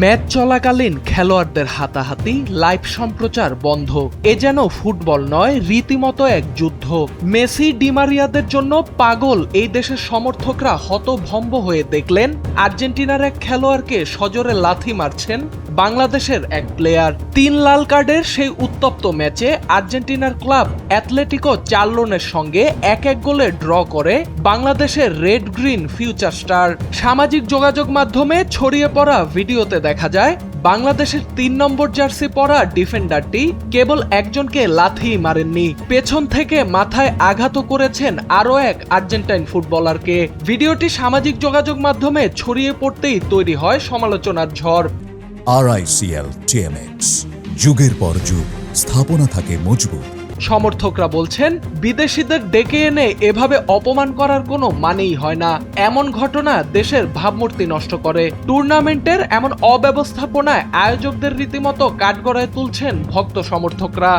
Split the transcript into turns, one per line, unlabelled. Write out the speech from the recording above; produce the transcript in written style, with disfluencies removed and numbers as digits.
Match চলাকালীন খেলোয়াড়দের হাতাহাতি, লাইভ সম্প্রচার বন্ধ। এ যেন ফুটবল নয়, রীতিমতো এক যুদ্ধ। মেসি, ডিমারিয়াদের জন্য পাগল এই দেশের সমর্থকরা হতভম্ব হয়ে দেখলেন আর্জেন্টিনার এক খেলোয়াড়কে সজোরে লাথি মারছেন বাংলাদেশের এক প্লেয়ার। 3 লাল কার্ডের সেই উত্তপ্ত ম্যাচে আর্জেন্টিনার ক্লাব অ্যাথলেটিকো চার্লোনের সঙ্গে 1-1 গোলে ড্র করে বাংলাদেশের রেড গ্রিন ফিউচার স্টার। সামাজিক যোগাযোগ মাধ্যমে ছড়িয়ে পড়া ভিডিওতে দেখা যায় বাংলাদেশের 3 নম্বর জার্সি পরা ডিফেন্ডারটি কেবল একজনকে লাথি মারেননি, পেছন থেকে মাথায় আঘাতও করেছেন আরও এক আর্জেন্টাইন ফুটবলারকে। ভিডিওটি সামাজিক যোগাযোগ মাধ্যমে ছড়িয়ে পড়তেই তৈরি হয় সমালোচনার ঝড়।
RICL TMX, যুগের পর যুগ স্থাপনা থাকে মজবুত।
সমর্থকরা বলছেন, বিদেশিদের ডেকে এনে এভাবে অপমান করার কোনো মানেই হয় না। এমন ঘটনা দেশের ভাবমূর্তি নষ্ট করে। টুর্নামেন্টের এমন অব্যবস্থাপনায় আয়োজকদের রীতিমতো কাঠগড়ায় তুলছেন ভক্ত সমর্থকরা।